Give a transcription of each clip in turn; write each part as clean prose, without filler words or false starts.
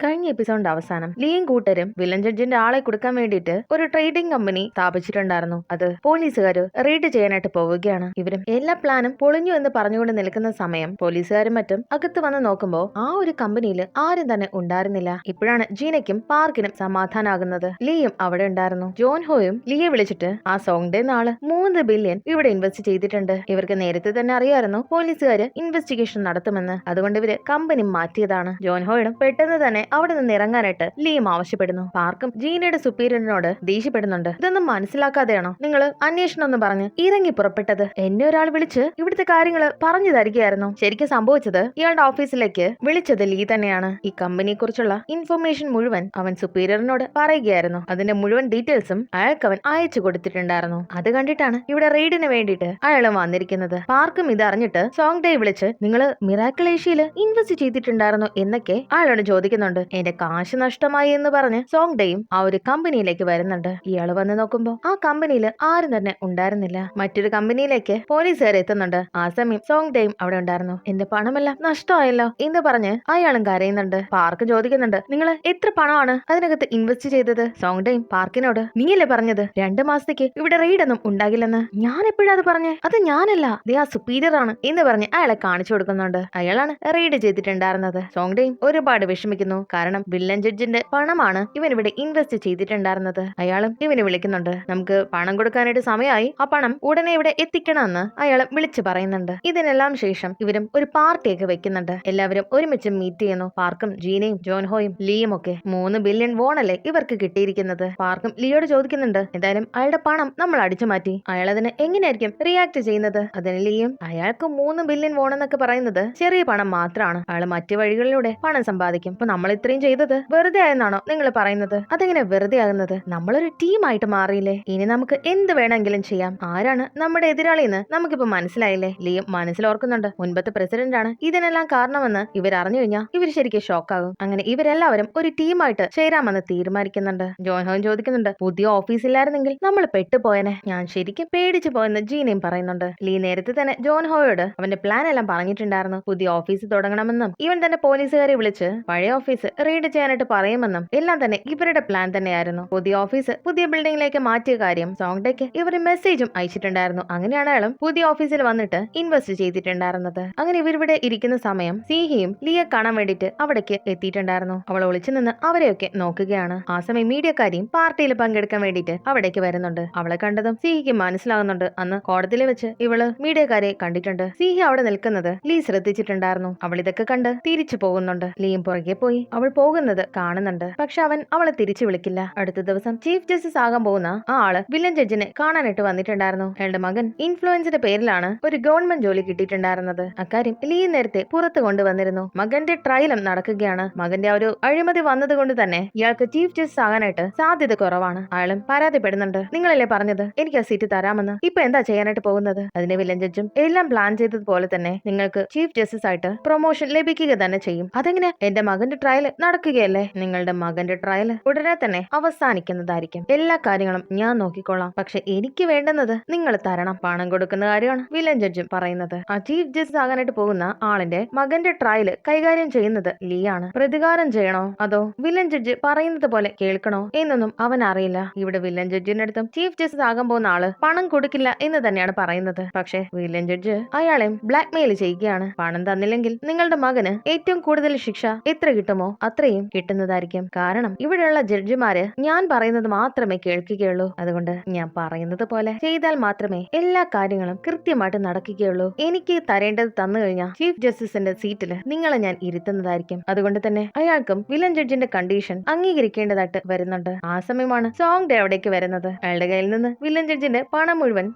കഴിഞ്ഞ എപ്പിസോഡിന്റെ അവസാനം ലീയും കൂട്ടരും വില്ലൻ ജഡ്ജിന്റെ ആളെ കൊടുക്കാൻ വേണ്ടിയിട്ട് ഒരു ട്രേഡിംഗ് കമ്പനി സ്ഥാപിച്ചിട്ടുണ്ടായിരുന്നു. അത് പോലീസുകാര് റെയ്ഡ് ചെയ്യാനായിട്ട് പോവുകയാണ്. ഇവരും എല്ലാ പ്ലാനും പൊളിഞ്ഞു എന്ന് പറഞ്ഞുകൊണ്ട് നിൽക്കുന്ന സമയം പോലീസുകാരും മറ്റും അകത്ത് വന്ന് നോക്കുമ്പോൾ ആ ഒരു കമ്പനിയിൽ ആരും തന്നെ ഉണ്ടായിരുന്നില്ല. ഇപ്പോഴാണ് ജീനയ്ക്കും പാർക്കിനും സമാധാനാകുന്നത്. ലീയും അവിടെ ഉണ്ടായിരുന്നു. ജോൺ ഹോയും ലീയെ വിളിച്ചിട്ട് ആ സോങ്ഡേ നാള് 3 ബില്യൺ ഇവിടെ ഇൻവെസ്റ്റ് ചെയ്തിട്ടുണ്ട്. ഇവർക്ക് നേരത്തെ തന്നെ അറിയായിരുന്നു പോലീസുകാര് ഇൻവെസ്റ്റിഗേഷൻ നടത്തുമെന്ന്. അതുകൊണ്ട് ഇവര് കമ്പനി മാറ്റിയതാണ്. ജോൺ ഹോയിടും പെട്ടെന്ന് തന്നെ അവിടെ നിന്ന് ഇറങ്ങാനായിട്ട് ലീയും ആവശ്യപ്പെടുന്നു. പാർക്കും ജീനയുടെ സുപ്പീരിയറിനോട് ദേഷ്യപ്പെടുന്നുണ്ട്. ഇതൊന്നും മനസ്സിലാക്കാതെയാണോ നിങ്ങൾ അന്വേഷണം എന്ന് പറഞ്ഞ് ഇറങ്ങി പുറപ്പെട്ടത്? എന്നെ ഒരാൾ വിളിച്ച് ഇവിടുത്തെ കാര്യങ്ങൾ പറഞ്ഞു തരികയായിരുന്നു. ശരിക്കും സംഭവിച്ചത് ഇയാളുടെ ഓഫീസിലേക്ക് വിളിച്ചത് ലീ തന്നെയാണ്. ഈ കമ്പനിയെ കുറിച്ചുള്ള ഇൻഫർമേഷൻ മുഴുവൻ അവൻ സുപ്പീരിയറിനോട് പറയുകയായിരുന്നു. അതിന്റെ മുഴുവൻ ഡീറ്റെയിൽസും അയാൾക്ക് അവൻ അയച്ചു കൊടുത്തിട്ടുണ്ടായിരുന്നു. അത് കണ്ടിട്ടാണ് ഇവിടെ റെയ്ഡിന് വേണ്ടിയിട്ട് അയാൾ വന്നിരിക്കുന്നത്. പാർക്കും ഇത് അറിഞ്ഞിട്ട് സോങ് ഡേ വിളിച്ച് നിങ്ങൾ മിറാക്കിൾ ഏഷ്യയിൽ ഇൻവെസ്റ്റ് ചെയ്തിട്ടുണ്ടായിരുന്നു എന്നൊക്കെ അയാളോട് ചോദിക്കുന്നുണ്ട്. എന്റെ കാശ് നഷ്ടമായി എന്ന് പറഞ്ഞ് സോങ് ഡേയും ആ ഒരു കമ്പനിയിലേക്ക് വരുന്നുണ്ട്. ഇയാള് വന്ന് നോക്കുമ്പോ ആ കമ്പനിയിൽ ആരും തന്നെ ഉണ്ടായിരുന്നില്ല. മറ്റൊരു കമ്പനിയിലേക്ക് പോലീസുകാർ എത്തുന്നുണ്ട്. ആ സമയം സോങ് ഡേയും അവിടെ ഉണ്ടായിരുന്നു. എന്റെ പണമെല്ലാം നഷ്ടമായല്ലോ എന്ന് പറഞ്ഞ് അയാളും കരയുന്നുണ്ട്. പാർക്ക് ചോദിക്കുന്നുണ്ട്, നിങ്ങൾ എത്ര പണമാണ് അതിനകത്ത് ഇൻവെസ്റ്റ് ചെയ്തത്? സോങ് ഡേയും പാർക്കിനോട്, നീയല്ലേ പറഞ്ഞത് 2 മാസത്തേക്ക് ഇവിടെ റെയ്ഡ് ഒന്നും ഉണ്ടാകില്ലെന്ന്? ഞാൻ എപ്പോഴാ അത് പറഞ്ഞേ? അത് ഞാനല്ല, ദേ ആ സുപ്പീരിയർ ആണ് എന്ന് പറഞ്ഞ് അയാളെ കാണിച്ചു കൊടുക്കുന്നുണ്ട്. അയാളാണ് റെയ്ഡ് ചെയ്തിട്ടുണ്ടായിരുന്നത്. സോങ് ഡേയും ഒരുപാട് വിഷമിക്കുന്നു. കാരണം വില്ലൻ ജഡ്ജിന്റെ പണമാണ് ഇവൻ ഇവിടെ ഇൻവെസ്റ്റ് ചെയ്തിട്ടുണ്ടായിരുന്നത്. അയാളും ഇവനെ വിളിക്കുന്നുണ്ട്. നമുക്ക് പണം കൊടുക്കാനായിട്ട് സമയമായി, ആ പണം ഉടനെ ഇവിടെ എത്തിക്കണമെന്ന് അയാളും വിളിച്ചു പറയുന്നുണ്ട്. ഇതിനെല്ലാം ശേഷം ഇവരും ഒരു പാർട്ടിയൊക്കെ വെക്കുന്നുണ്ട്. എല്ലാവരും ഒരുമിച്ച് മീറ്റ് ചെയ്യുന്നു. പാർക്കും ജീനയും ജോൺ ഹോയും ലീയും ഒക്കെ. 3 ബില്യൺ വോണല്ലേ ഇവർക്ക് കിട്ടിയിരിക്കുന്നത്. പാർക്കും ലീയോട് ചോദിക്കുന്നുണ്ട്, എന്തായാലും അയാളുടെ പണം നമ്മൾ അടിച്ചു മാറ്റി, അയാൾ അതിന് എങ്ങനെയായിരിക്കും റിയാക്ട് ചെയ്യുന്നത്? അതിന് ലീയും, അയാൾക്ക് 3 ബില്യൺ വോൺ എന്നൊക്കെ പറയുന്നത് ചെറിയ പണം മാത്രമാണ്, അയാൾ മറ്റു വഴികളിലൂടെ പണം സമ്പാദിക്കും. ഇപ്പൊ നമ്മൾ ഇത്രയും ചെയ്തത് വെറുതെ ആയെന്നാണോ നിങ്ങൾ പറയുന്നത്? അതെങ്ങനെ വെറുതെ ആകുന്നത്? നമ്മളൊരു ടീമായിട്ട് മാറിയില്ലേ? ഇനി നമുക്ക് എന്ത് വേണമെങ്കിലും ചെയ്യാം. ആരാണ് നമ്മുടെ എതിരാളിന്ന് നമുക്കിപ്പോ മനസ്സിലായില്ലേ? ലിയം മനസ്സിലോർക്കുന്നുണ്ട്. മുൻപത്തെ പ്രസിഡന്റ് ആണ് ഇതിനെല്ലാം കാരണമെന്ന് ഇവർ അറിഞ്ഞു കഴിഞ്ഞാൽ ഇവർ ശരിക്കും ഷോക്കാകും. അങ്ങനെ ഇവരെല്ലാവരും ഒരു ടീമായിട്ട് ചേരാമെന്ന് തീരുമാനിക്കുന്നുണ്ട്. ജോൺ ഹോൻ ചോദിക്കുന്നുണ്ട്, പുതിയ ഓഫീസിലായിരുന്നെങ്കിൽ നമ്മൾ പെട്ടുപോയനെ, ഞാൻ ശരിക്കും പേടിച്ചു പോയെന്ന് ജീനയും പറയുന്നുണ്ട്. ലീ നേരത്തെ തന്നെ ജോൺ ഹോയോട് അവന്റെ പ്ലാൻ എല്ലാം പറഞ്ഞിട്ടുണ്ടായിരുന്നു. പുതിയ ഓഫീസ് തുടങ്ങണമെന്നും ഇവൻ തന്നെ പോലീസുകാരെ വിളിച്ച് പഴയ ഓഫീസ് റെയ്ഡ് ചെയ്യാനായിട്ട് പറയുമെന്നും എല്ലാം തന്നെ ഇവരുടെ പ്ലാൻ തന്നെയായിരുന്നു. പുതിയ ഓഫീസ് പുതിയ ബിൽഡിംഗിലേക്ക് മാറ്റിയ കാര്യം സോങ് ഡേക്ക് ഇവർ മെസ്സേജും അയച്ചിട്ടുണ്ടായിരുന്നു. അങ്ങനെയാണ് അയാളും പുതിയ ഓഫീസിൽ വന്നിട്ട് ഇൻവെസ്റ്റ് ചെയ്തിട്ടുണ്ടായിരുന്നത്. അങ്ങനെ ഇവരിവിടെ ഇരിക്കുന്ന സമയം സീഹിയും ലീയെ കാണാൻ വേണ്ടിയിട്ട് അവിടേക്ക് എത്തിയിട്ടുണ്ടായിരുന്നു. അവൾ ഒളിച്ചു നിന്ന് അവരെയൊക്കെ നോക്കുകയാണ്. ആ സമയം മീഡിയക്കാരെയും പാർട്ടിയിൽ പങ്കെടുക്കാൻ വേണ്ടിയിട്ട് അവിടേക്ക് വരുന്നുണ്ട്. അവളെ കണ്ടതും സീഹിക്ക് മനസ്സിലാകുന്നുണ്ട് അന്ന് കോടതിയിൽ വെച്ച് ഇവള് മീഡിയക്കാരെ കണ്ടിട്ടുണ്ട്. സീഹി അവിടെ നിൽക്കുന്നത് ലീ ശ്രദ്ധിച്ചിട്ടുണ്ടായിരുന്നു. അവൾ ഇതൊക്കെ കണ്ട് തിരിച്ചു പോകുന്നുണ്ട്. ലീയും പുറകെ പോയി അവൾ പോകുന്നത് കാണുന്നുണ്ട്. പക്ഷെ അവൻ അവളെ തിരിച്ചു വിളിക്കില്ല. അടുത്ത ദിവസം ചീഫ് ജസ്റ്റിസ് ആകാൻ പോകുന്ന ആ ആള് വില്ലൻ ജഡ്ജിനെ കാണാനായിട്ട് വന്നിട്ടുണ്ടായിരുന്നു. അയാളുടെ മകൻ ഇൻഫ്ലുവൻസിന്റെ പേരിലാണ് ഒരു ഗവൺമെന്റ് ജോലി കിട്ടിയിട്ടുണ്ടായിരുന്നത്. അക്കാര്യം ലീ നേരത്തെ പുറത്തു കൊണ്ടുവന്നിരുന്നു. മകന്റെ ട്രയലും നടക്കുകയാണ്. മകന്റെ ആ ഒരു അഴിമതി വന്നത് കൊണ്ട് തന്നെ ഇയാൾക്ക് ചീഫ് ജസ്റ്റിസ് ആകാനായിട്ട് സാധ്യത കുറവാണ്. അയാളും പരാതിപ്പെടുന്നുണ്ട്, നിങ്ങളല്ലേ പറഞ്ഞത് എനിക്ക് ആ സീറ്റ് തരാമെന്ന്, ഇപ്പൊ എന്താ ചെയ്യാനായിട്ട് പോകുന്നത്? അതിന്റെ വില്ലൻ ജഡ്ജും എല്ലാം പ്ലാൻ ചെയ്തതുപോലെ തന്നെ നിങ്ങൾക്ക് ചീഫ് ജസ്റ്റിസ് ആയിട്ട് പ്രൊമോഷൻ ലഭിക്കുക തന്നെ ചെയ്യും. അതെങ്ങനെ? എന്റെ മകന്റെ ട്രയൽ നടക്കുകയല്ലേ? നിങ്ങളുടെ മകന്റെ ട്രയൽ ഉടനെ തന്നെ അവസാനിക്കുന്നതായിരിക്കും. എല്ലാ കാര്യങ്ങളും ഞാൻ നോക്കിക്കോളാം. പക്ഷെ എനിക്ക് വേണ്ടുന്നത് നിങ്ങൾ തരണം. പണം കൊടുക്കുന്ന കാര്യമാണ് വില്ലൻ ജഡ്ജും പറയുന്നത്. ആ ചീഫ് ജസ്റ്റിസ് ആകാനായിട്ട് പോകുന്ന ആളിന്റെ മകന്റെ ട്രയൽ കൈകാര്യം ചെയ്യുന്നത് ലീ ആണ്. പ്രതികാരം ചെയ്യണോ അതോ വില്ലൻ ജഡ്ജ് പറയുന്നത് പോലെ കേൾക്കണോ എന്നൊന്നും അവൻ അറിയില്ല. ഇവിടെ വില്ലൻ ജഡ്ജിന്റെ അടുത്തും ചീഫ് ജസ്റ്റിസ് ആകാൻ പോകുന്ന ആള് പണം കൊടുക്കില്ല എന്ന് തന്നെയാണ് പറയുന്നത്. പക്ഷെ വില്ലൻ ജഡ്ജ് അയാളെ ബ്ലാക്ക് മെയിൽ ചെയ്യുകയാണ്. പണം തന്നില്ലെങ്കിൽ നിങ്ങളുടെ മകന് ഏറ്റവും കൂടുതൽ ശിക്ഷ എത്ര കിട്ടുമോ അത്രയും കിട്ടുന്നതായിരിക്കും. കാരണം ഇവിടെയുള്ള ജഡ്ജിമാര് ഞാൻ പറയുന്നത് മാത്രമേ കേൾക്കുകയുള്ളൂ. അതുകൊണ്ട് ഞാൻ പറയുന്നത് പോലെ ചെയ്താൽ മാത്രമേ എല്ലാ കാര്യങ്ങളും കൃത്യമായിട്ട് നടക്കുകയുള്ളൂ. എനിക്ക് തരേണ്ടത് തന്നു കഴിഞ്ഞാൽ ചീഫ് ജസ്റ്റിസിന്റെ സീറ്റിൽ നിങ്ങളെ ഞാൻ ഇരുത്തുന്നതായിരിക്കും. അതുകൊണ്ട് തന്നെ അയാൾക്കും വില്ലൻ ജഡ്ജിന്റെ കണ്ടീഷൻ അംഗീകരിക്കേണ്ടതായിട്ട് വരുന്നുണ്ട്. ആ സമയമാണ് സോങ് ഡേ അവിടേക്ക് വരുന്നത്. അയാളുടെ കയ്യിൽ നിന്ന് വില്ലൻ ജഡ്ജിന്റെ പണം മുഴുവൻ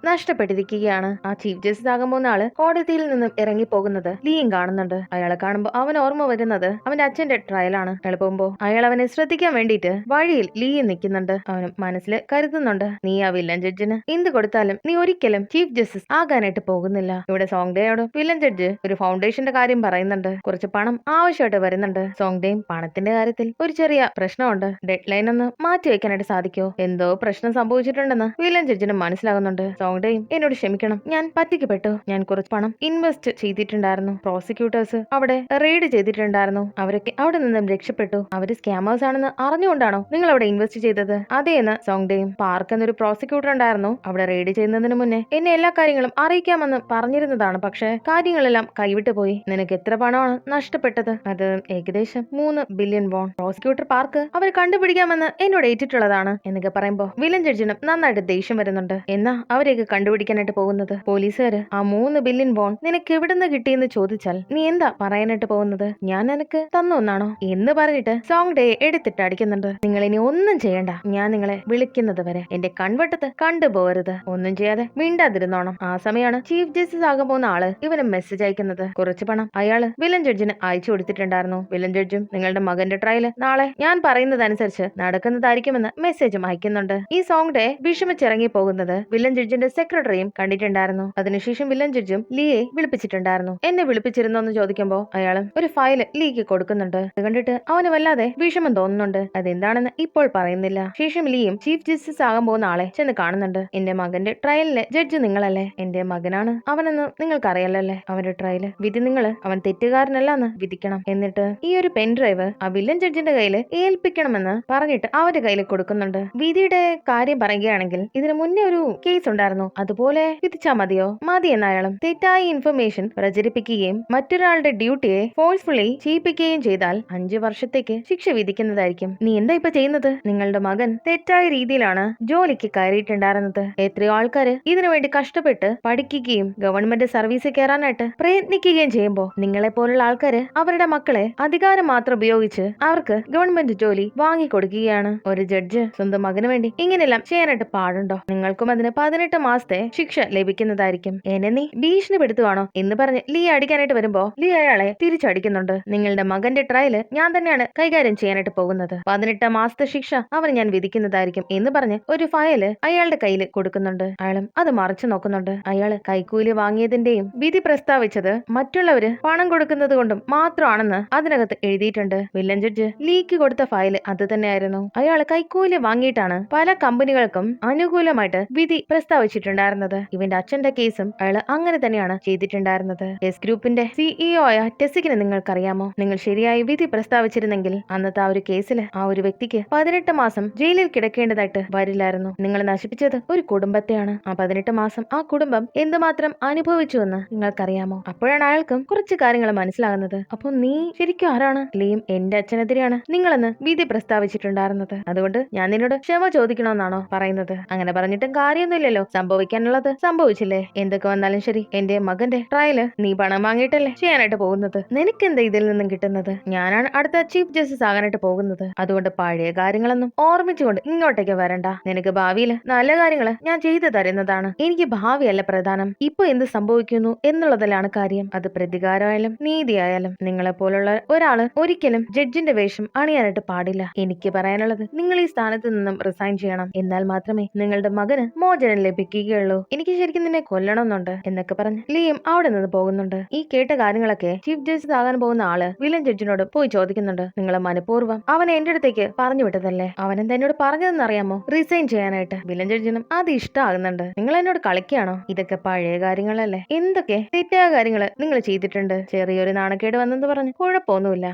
നഷ്ടപ്പെട്ടിരിക്കുകയാണ്. ആ ചീഫ് ജസ്റ്റിസ് ആകാൻ പോകുന്ന ആള് കോടതിയിൽ നിന്നും ഇറങ്ങി പോകുന്നത് ലീയും കാണുന്നുണ്ട്. അയാളെ കാണുമ്പോൾ അവൻ ഓർമ്മ വരുന്നത് അവന്റെ അച്ഛന്റെ ട്രയലാണ്. അയാൾ പോകുമ്പോ അയാൾ അവനെ ശ്രദ്ധിക്കാൻ വേണ്ടിയിട്ട് വഴിയിൽ ലീയും നിൽക്കുന്നുണ്ട്. അവനും മനസ്സിൽ കരുതുന്നുണ്ട്, നീ ആ വില്ലൻ ജഡ്ജിന് എന്ത് കൊടുത്താലും നീ ഒരിക്കലും ചീഫ് ജസ്റ്റിസ് ആകാനായിട്ട് പോകുന്നില്ല. ഇവിടെ സോങ് ഡേയോട് വില്ലൻ ജഡ്ജ് ഒരു ഫൗണ്ടേഷന്റെ കാര്യം പറയുന്നുണ്ട്. കുറച്ച് പണം ആവശ്യമായിട്ട് വരുന്നുണ്ട്. സോങ് ഡേയും പണത്തിന്റെ കാര്യത്തിൽ ഒരു ചെറിയ പ്രശ്നമുണ്ട്. ഡെഡ് ലൈൻ ഒന്ന് മാറ്റി വെക്കാനായിട്ട് സാധിക്കോ? എന്തോ പ്രശ്നം സംഭവിച്ചിട്ടുണ്ടെന്ന് വില്ലൻ ജഡ്ജിന് മനസ്സിലാകുന്നുണ്ട്. സോങ് ഡേയും എന്നോട് ക്ഷമിക്കണം, ഞാൻ പറ്റിക്കപ്പെട്ടു. ഞാൻ കുറച്ച് പണം ഇൻവെസ്റ്റ് ചെയ്തിട്ടുണ്ടായിരുന്നു. പ്രോസിക്യൂട്ടേഴ്സ് അവിടെ റെയ്ഡ് ചെയ്തിട്ടുണ്ടായിരുന്നു. അവരൊക്കെ അവിടെ നിന്ന് നിന്നും രക്ഷപ്പെട്ടു. അവര് സ്കാമേഴ്സ് ആണെന്ന് അറിഞ്ഞുകൊണ്ടാണോ നിങ്ങൾ അവിടെ ഇൻവെസ്റ്റ് ചെയ്തത്? അതേന്ന് സോങ്ഡേയും. പാർക്ക് എന്നൊരു പ്രോസിക്യൂട്ടർ ഉണ്ടായിരുന്നു. അവിടെ റെയ്ഡ് ചെയ്യുന്നതിന് മുന്നേ എന്നെ എല്ലാ കാര്യങ്ങളും അറിയിക്കാമെന്ന് പറഞ്ഞിരുന്നതാണ്. പക്ഷെ കാര്യങ്ങളെല്ലാം കൈവിട്ടു പോയി. നിനക്ക് എത്ര പണമാണ് നഷ്ടപ്പെട്ടത്? അത് ഏകദേശം 3 ബില്യൺ വോൺ. പ്രോസിക്യൂട്ടർ പാർക്ക് അവർ കണ്ടുപിടിക്കാമെന്ന് എന്നോട് ഏറ്റിട്ടുള്ളതാണ് എന്നൊക്കെ പറയുമ്പോ വില്ലൻ ജഡ്ജിനും നന്നായിട്ട് ദേഷ്യം വരുന്നുണ്ട്. എന്നാ അവരെയൊക്കെ കണ്ടുപിടിക്കാനായിട്ട് പോകുന്നത്? പോലീസുകാര് ആ 3 ബില്യൺ വോൺ നിനക്ക് എവിടുന്ന് കിട്ടിയെന്ന് ചോദിച്ചാൽ നീ എന്താ പറയാനായിട്ട് പോകുന്നത്? ഞാൻ നിനക്ക് തന്നു എന്നാണോ എന്ന് പറഞ്ഞിട്ട് സോങ്ഡേ എടുത്തിട്ട് അടിക്കുന്നുണ്ട്. നിങ്ങൾ ഇനി ഒന്നും ചെയ്യണ്ട. ഞാൻ നിങ്ങളെ വിളിക്കുന്നത് വരെ എന്റെ കൺവട്ടത്ത് കണ്ടുപോകരുത്. ഒന്നും ചെയ്യാതെ മിണ്ടാതിരുന്നോണം. ആ സമയമാണ് ചീഫ് ജസ്റ്റിസ് ആകാൻ പോകുന്ന ആള് ഇവന് മെസ്സേജ് അയക്കുന്നത്. കുറച്ച് പണം അയാള് വില്ലൻ ജഡ്ജിന് അയച്ചു കൊടുത്തിട്ടുണ്ടായിരുന്നു. വില്ലൻ ജഡ്ജും നിങ്ങളുടെ മകന്റെ ട്രയല് നാളെ ഞാൻ പറയുന്നതനുസരിച്ച് നടക്കുന്നതായിരിക്കുമെന്ന് മെസ്സേജും അയക്കുന്നുണ്ട്. ഈ സോങ്ഡേ വിഷമിച്ചിറങ്ങി പോകുന്നത് വില്ലൻ ജഡ്ജിന്റെ സെക്രട്ടറിയും കണ്ടിട്ടുണ്ടായിരുന്നു. അതിനുശേഷം വില്ലൻ ജഡ്ജും ലീയെ വിളിപ്പിച്ചിട്ടുണ്ടായിരുന്നു. എന്നെ വിളിപ്പിച്ചിരുന്നോ എന്ന് ചോദിക്കുമ്പോ അയാളും ഒരു ഫയല് ലീക്ക് കൊടുക്കുന്നുണ്ട്. അത് കണ്ടിട്ട് അവന് വല്ലാതെ വിഷമം തോന്നുന്നുണ്ട്. അതെന്താണെന്ന് ഇപ്പോൾ പറയുന്നില്ല. ശേഷം ലീയും ചീഫ് ജസ്റ്റിസ് ആകാൻ പോകുന്ന ആളെ ചെന്ന് കാണുന്നുണ്ട്. എന്റെ മകന്റെ ട്രയലിലെ ജഡ്ജ് നിങ്ങളല്ലേ? എന്റെ മകനാണ് അവനെന്ന് നിങ്ങൾക്ക് അറിയാലല്ലേ? അവന്റെ ട്രയല് വിധി നിങ്ങള് അവൻ തെറ്റുകാരനല്ല എന്ന് വിധിക്കണം. എന്നിട്ട് ഈ ഒരു പെൻ ഡ്രൈവ് ആ വില്ലൻ ജഡ്ജിന്റെ കയ്യില് ഏൽപ്പിക്കണമെന്ന് പറഞ്ഞിട്ട് അവന്റെ കയ്യിൽ കൊടുക്കുന്നുണ്ട്. വിധിയുടെ കാര്യം പറയുകയാണെങ്കിൽ ഇതിനു മുന്നേ ഒരു കേസ് ഉണ്ടായിരുന്നു. അതുപോലെ വിധിച്ചാ മതിയോ? മതി എന്ന അയാളും തെറ്റായ ഇൻഫർമേഷൻ പ്രചരിപ്പിക്കുകയും മറ്റൊരാളുടെ ഡ്യൂട്ടിയെ ഫോഴ്സ്ഫുള്ളി ചെയ്യിപ്പിക്കുകയും ചെയ്താൽ 5 വർഷത്തേക്ക് ശിക്ഷ വിധിക്കുന്നതായിരിക്കും. നീ എന്താ ഇപ്പൊ ചെയ്യുന്നത്? നിങ്ങളുടെ മകൻ തെറ്റായ രീതിയിലാണ് ജോലിക്ക് കയറിയിട്ടുണ്ടായിരുന്നത്. എത്രയോ ആൾക്കാര് ഇതിനുവേണ്ടി കഷ്ടപ്പെട്ട് പഠിക്കുകയും ഗവൺമെന്റ് സർവീസിൽ കയറാനായിട്ട് പ്രയത്നിക്കുകയും ചെയ്യുമ്പോ നിങ്ങളെ പോലുള്ള ആൾക്കാര് അവരുടെ മക്കളെ അധികാരം മാത്രം ഉപയോഗിച്ച് അവർക്ക് ഗവൺമെന്റ് ജോലി വാങ്ങിക്കൊടുക്കുകയാണ്. ഒരു ജഡ്ജ് സ്വന്തം മകന് വേണ്ടി ഇങ്ങനെല്ലാം ചെയ്യാനായിട്ട് പാടുണ്ടോ? നിങ്ങൾക്കും അതിന് 18 മാസത്തെ ശിക്ഷ ലഭിക്കുന്നതായിരിക്കും. എന്നെ നീ ഭീഷണിപ്പെടുത്തുവാണോ എന്ന് പറഞ്ഞ് ലീ അടിക്കാനായിട്ട് വരുമ്പോ ലീ അയാളെ തിരിച്ചടിക്കുന്നുണ്ട്. നിങ്ങളുടെ മകന്റെ ട്രയല് ഞാൻ തന്നെയാണ് കൈകാര്യം ചെയ്യാനായിട്ട് പോകുന്നത്. 18 മാസത്തെ ശിക്ഷ അവന് ഞാൻ വിധിക്കുന്നതായിരിക്കും എന്ന് പറഞ്ഞ് ഒരു ഫയല് അയാളുടെ കയ്യിൽ കൊടുക്കുന്നുണ്ട്. അയാളും അത് മറിച്ചു നോക്കുന്നുണ്ട്. അയാള് കൈക്കൂലി വാങ്ങിയതിന്റെയും വിധി പ്രസ്താവിച്ചത് മറ്റുള്ളവര് പണം കൊടുക്കുന്നത് കൊണ്ടും മാത്രമാണെന്ന് അതിനകത്ത് എഴുതിയിട്ടുണ്ട്. വില്ലൻ ജഡ്ജ് ലീക്ക് കൊടുത്ത ഫയല് അത് തന്നെയായിരുന്നു. അയാള് കൈക്കൂലി വാങ്ങിയിട്ടാണ് പല കമ്പനികൾക്കും അനുകൂലമായിട്ട് വിധി പ്രസ്താവിച്ചിട്ടുണ്ടായിരുന്നത്. ഇവന്റെ അച്ഛന്റെ കേസും അയാള് അങ്ങനെ തന്നെയാണ് ചെയ്തിട്ടുണ്ടായിരുന്നത്. എസ് ഗ്രൂപ്പിന്റെ സിഇഒ ആയ ടെസിക്കിനെ നിങ്ങൾക്കറിയാമോ? നിങ്ങൾ ശരിയായി വിധി പ്രസ്താവിച്ചിരുന്നെങ്കിൽ അന്നത്തെ ആ ഒരു കേസിൽ ആ ഒരു വ്യക്തിക്ക് 18 മാസം ജയിലിൽ കിടക്കേണ്ടതായിട്ട് വരില്ലായിരുന്നു. നിങ്ങൾ നശിപ്പിച്ചത് ഒരു കുടുംബത്തെയാണ്. ആ 18 മാസം ആ കുടുംബം എന്തുമാത്രം അനുഭവിച്ചുവെന്ന് നിങ്ങൾക്കറിയാമോ? അപ്പോഴാണ് അയാൾക്കും കുറച്ച് കാര്യങ്ങൾ മനസ്സിലാകുന്നത്. അപ്പൊ നീ ശരിക്കും ആരാണ്? ലീം എന്റെ അച്ഛനെതിരെയാണ് നിങ്ങളെന്ന് വിധി പ്രസ്താവിച്ചിട്ടുണ്ടായിരുന്നത്. അതുകൊണ്ട് ഞാൻ നിന്നോട് ക്ഷമ ചോദിക്കണമെന്നാണോ പറയുന്നത്? അങ്ങനെ പറഞ്ഞിട്ടും കാര്യമൊന്നുമില്ലല്ലോ. സംഭവിക്കാനുള്ളത് സംഭവിച്ചില്ലേ? എന്തൊക്കെ വന്നാലും ശരി എന്റെ മകന്റെ ട്രയല് നീ പണം വാങ്ങിയിട്ടല്ലേ ചെയ്യാനായിട്ട് പോകുന്നത്. നിനക്കെന്താ ഇതിൽ നിന്നും കിട്ടുന്നത്? ഞാനാണ് അടുത്ത ചീഫ് ജസ്റ്റിസ് ആകാനായിട്ട് പോകുന്നത്. അതുകൊണ്ട് പഴയ കാര്യങ്ങളൊന്നും ഓർമ്മിച്ചുകൊണ്ട് ഇങ്ങോട്ടേക്ക് വരണ്ട. നിനക്ക് ഭാവിയിൽ നല്ല കാര്യങ്ങൾ ഞാൻ ചെയ്തു തരുന്നതാണ്. എനിക്ക് ഭാവിയല്ല പ്രധാനം. ഇപ്പൊ എന്ത് സംഭവിക്കുന്നു എന്നുള്ളതിലാണ് കാര്യം. അത് പ്രതികാരമായാലും നീതിയായാലും നിങ്ങളെ പോലുള്ള ഒരാള് ഒരിക്കലും ജഡ്ജിന്റെ വേഷം അണിയാനായിട്ട് പാടില്ല. എനിക്ക് പറയാനുള്ളത് നിങ്ങൾ ഈ സ്ഥാനത്ത് നിന്നും റിസൈൻ ചെയ്യണം. എന്നാൽ മാത്രമേ നിങ്ങളുടെ മകന് മോചനം ലഭിക്കുകയുള്ളൂ. എനിക്ക് ശരിക്കും നിന്നെ കൊല്ലണമെന്നുണ്ട് എന്നൊക്കെ പറഞ്ഞ് ലീയും അവിടെ നിന്ന് പോകുന്നുണ്ട്. ഈ കേട്ട കാര്യങ്ങളൊക്കെ ചീഫ് ജസ്റ്റിസ് ആകാൻ പോകുന്ന ആള് വില്ലൻ ജഡ്ജിനോട് പോയി ചോദിക്കുന്നുണ്ട്. നിങ്ങൾ മനഃപൂർവ്വം അവനെ എന്റെ അടുത്തേക്ക് പറഞ്ഞു വിട്ടതല്ലേ? അവൻ എന്താ എന്നോട് പറഞ്ഞതെന്ന് അറിയാമോ? റിസൈൻ ചെയ്യാനായിട്ട്. വില്ലൻ ജഡ്ജിനും അത് ഇഷ്ടമാകുന്നുണ്ട്. നിങ്ങൾ എന്നോട് കളിക്കുകയാണോ? ഇതൊക്കെ പഴയ കാര്യങ്ങളല്ലേ? എന്തൊക്കെ തെറ്റായ കാര്യങ്ങള് നിങ്ങൾ ചെയ്തിട്ടുണ്ട്. ചെറിയൊരു നാണക്കേട് വന്നെന്ന് പറഞ്ഞ് കുഴപ്പമൊന്നുമില്ല.